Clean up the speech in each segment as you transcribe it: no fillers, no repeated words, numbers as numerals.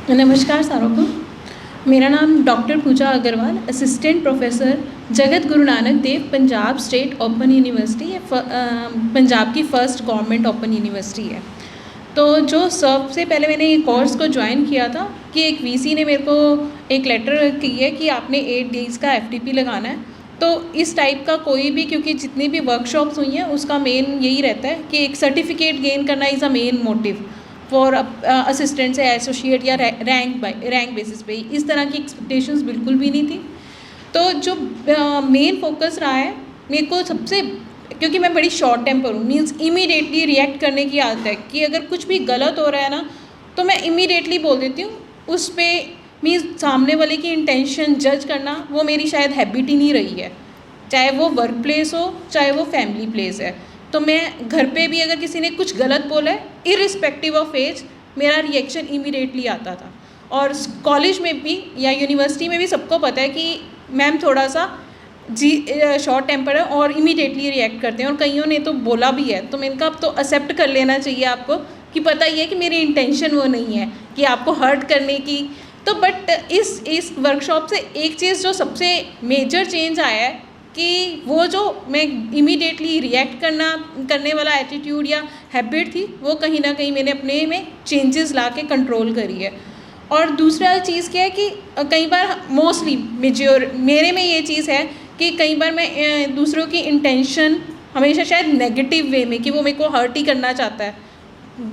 नमस्कार सारों को। मेरा नाम डॉक्टर पूजा Agarwal, assistant professor, Jagat Guru Nanak Dev Punjab state open university है। पंजाब की फ़र्स्ट गवर्नमेंट ओपन यूनिवर्सिटी है। तो जो सबसे पहले मैंने ये कोर्स को ज्वाइन किया था कि एक वीसी ने मेरे को एक लेटर की है कि आपने 8 डेज़ का एफटीपी लगाना है। तो इस टाइप का कोई भी, क्योंकि जितनी भी वर्कशॉप्स हुई हैं उसका मेन यही रहता है कि एक सर्टिफिकेट गेन करना is a main motive for assistant से एसोसिएट या रैंक बेसिस पे। इस तरह की एक्सपेक्टेशंस बिल्कुल भी नहीं थी। तो जो मेन फोकस रहा है मेरे को सबसे, क्योंकि मैं बड़ी शॉर्ट टेम्पर हूँ, मीन्स इमीडिएटली रिएक्ट करने की आदत है कि अगर कुछ भी गलत हो रहा है ना तो मैं इमीडिएटली बोल देती हूँ उस पर। मीन्स सामने वाले की इंटेंशन जज करना वो मेरी शायद हैबिट ही नहीं रही है, चाहे वो वर्क प्लेस हो चाहे वो फैमिली प्लेस है। तो मैं घर पे भी अगर किसी ने कुछ गलत बोला है, इरिस्पेक्टिव ऑफ एज, मेरा रिएक्शन इमीडिएटली आता था। और कॉलेज में भी या यूनिवर्सिटी में भी सबको पता है कि मैम थोड़ा सा शॉर्ट टेम्पर है और इमीडिएटली रिएक्ट करते हैं, और कईयों ने तो बोला भी है। तो मैंने कहा अब तो एक्सेप्ट कर लेना चाहिए आपको कि पता ही है कि मेरी इंटेंशन वो नहीं है कि आपको हर्ट करने की। तो बट इस वर्कशॉप से एक चीज़ जो सबसे मेजर चेंज आया है कि वो जो मैं इमीडिएटली रिएक्ट करने वाला एटीट्यूड या हैबिट थी वो कहीं ना कहीं मैंने अपने में चेंजेस ला के कंट्रोल करी है। और दूसरा चीज़ क्या है कि कई बार मोस्टली मेरे में ये चीज़ है कि कई बार मैं दूसरों की इंटेंशन हमेशा शायद नेगेटिव वे में, कि वो मेरे को हर्ट ही करना चाहता है।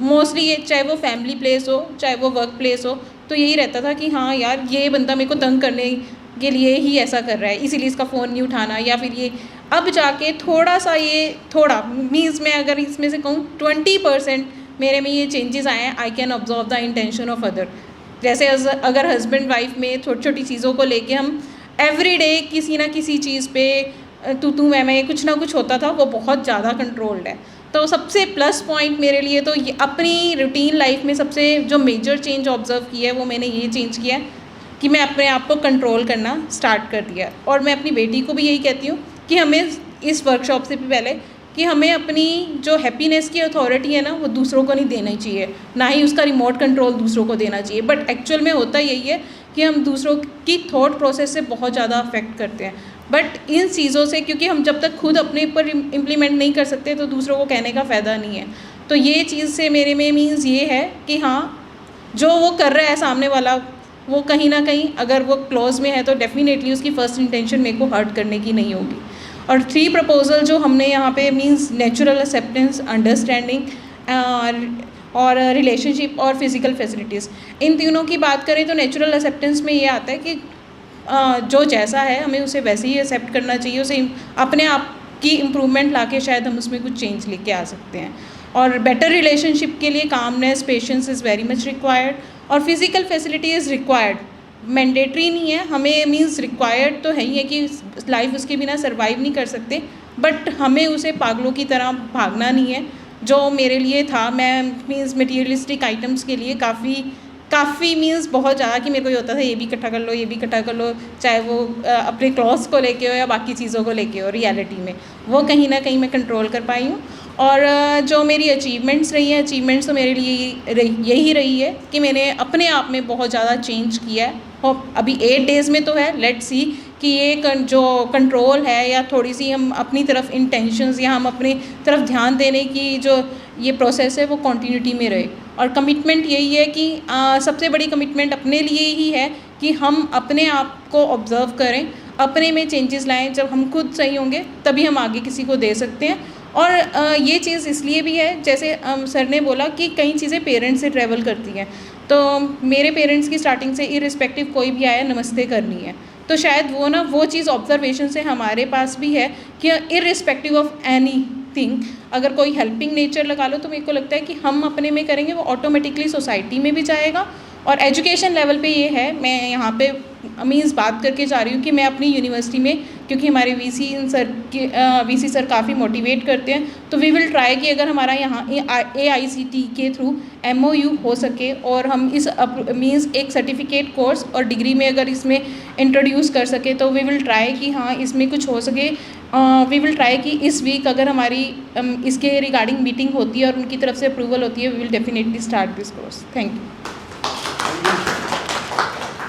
मोस्टली ये चाहे वो फैमिली प्लेस हो चाहे वो वर्क प्लेस हो, तो यही रहता था कि हाँ यार ये बंदा मेरे को तंग करने के लिए ही ऐसा कर रहा है, इसीलिए इसका फ़ोन नहीं उठाना। या फिर ये अब जाके थोड़ा मीन्स मैं अगर इसमें से कहूँ 20% मेरे में ये चेंजेस आए हैं। I can observe the intention of other. जैसे अगर हस्बैंड वाइफ में छोटी छोटी चीज़ों को लेके हम एवरी डे किसी ना किसी चीज़ पे तू मैं कुछ ना कुछ होता था, वो बहुत ज़्यादा कंट्रोल्ड है। तो सबसे प्लस पॉइंट मेरे लिए तो ये अपनी रूटीन लाइफ में सबसे जो मेजर चेंज ऑब्जर्व किया है वो मैंने ये चेंज किया है कि मैं अपने आप को कंट्रोल करना स्टार्ट कर दिया। और मैं अपनी बेटी को भी यही कहती हूँ कि हमें इस वर्कशॉप से भी पहले कि हमें अपनी जो हैप्पीनेस की अथॉरिटी है ना वो दूसरों को नहीं देना चाहिए, ना ही उसका रिमोट कंट्रोल दूसरों को देना चाहिए। बट एक्चुअल में होता यही है कि हम दूसरों की थॉट प्रोसेस से बहुत ज़्यादा अफेक्ट करते हैं। बट इन चीज़ों से, क्योंकि हम जब तक खुद अपने ऊपर इम्प्लीमेंट नहीं कर सकते तो दूसरों को कहने का फ़ायदा नहीं है। तो ये चीज़ से मेरे में मीन्स ये है कि हाँ, जो वो कर रहा है सामने वाला, वो कहीं ना कहीं अगर वो क्लोज में है तो डेफिनेटली उसकी फ़र्स्ट इंटेंशन मेरे को हर्ट करने की नहीं होगी। और 3 प्रपोजल जो हमने यहाँ पे मीन्स नेचुरल एक्सेप्टेंस, अंडरस्टैंडिंग और रिलेशनशिप और फिज़िकल फैसिलिटीज़, इन तीनों की बात करें तो नेचुरल एक्सेप्टेंस में ये आता है कि जो जैसा है हमें उसे वैसे ही एक्सेप्ट करना चाहिए। उसे अपने आप की इम्प्रूवमेंट लाके शायद हम उसमें कुछ चेंज लेके आ सकते हैं। और बेटर रिलेशनशिप के लिए calmness, patience is very much required. और physical facility is required, mandatory नहीं है, हमें मीन्स रिक्वायर्ड तो है ही है कि लाइफ उसके बिना सर्वाइव नहीं कर सकते। बट हमें उसे पागलों की तरह भागना नहीं है, जो मेरे लिए था। मैं मीन्स मटीरियलिस्टिक आइटम्स के लिए काफ़ी मीन्स बहुत ज़्यादा कि मेरे को ये होता था ये भी इकट्ठा कर लो, ये भी इकट्ठा कर लो, चाहे वो अपने क्लॉथ्स को लेके हो या बाकी चीज़ों को लेके हो। रियलिटी में वो कहीं ना कहीं मैं कंट्रोल कर पाई हूँ। और जो मेरी अचीवमेंट्स रही हैं, अचीवमेंट्स तो मेरे लिए यही रही है कि मैंने अपने आप में बहुत ज़्यादा चेंज किया है। और अभी 8 डेज़ में तो है, लेट्स सी कि ये जो कंट्रोल है या थोड़ी सी हम अपनी तरफ इंटेंशंस या हम अपनी तरफ ध्यान देने की जो ये प्रोसेस है वो कंटिन्यूटी में रहे। और कमिटमेंट यही है कि सबसे बड़ी कमिटमेंट अपने लिए ही है कि हम अपने आप को ऑब्ज़र्व करें, अपने में चेंजेस लाएं। जब हम खुद सही होंगे तभी हम आगे किसी को दे सकते हैं। और ये चीज़ इसलिए भी है, जैसे सर ने बोला कि कई चीज़ें पेरेंट्स से ट्रैवल करती हैं। तो मेरे पेरेंट्स की स्टार्टिंग से इरिस्पेक्टिव कोई भी आया नमस्ते करनी है। तो शायद वो चीज़ ऑब्जर्वेशन से हमारे पास भी है कि इरिस्पेक्टिव ऑफ एनी थिंग, अगर कोई हेल्पिंग नेचर लगा लो तो मेरे को लगता है कि हम अपने में करेंगे वो ऑटोमेटिकली सोसाइटी में भी जाएगा। और एजुकेशन लेवल पे ये है, मैं यहाँ पे मीन्स बात करके जा रही हूँ कि मैं अपनी यूनिवर्सिटी में, क्योंकि हमारे वीसी सर काफ़ी मोटिवेट करते हैं, तो वी विल ट्राई कि अगर हमारा यहाँ AICTE के थ्रू MOU हो सके और हम इस मीन्स एक सर्टिफिकेट कोर्स और डिग्री में अगर इसमें इंट्रोड्यूस कर सके तो वी विल ट्राई कि हाँ इसमें कुछ हो सके। वी विल ट्राई कि इस वीक अगर हमारी इसके रिगार्डिंग मीटिंग होती है और उनकी तरफ से अप्रूवल होती है, we will definitely start this course. Thank you.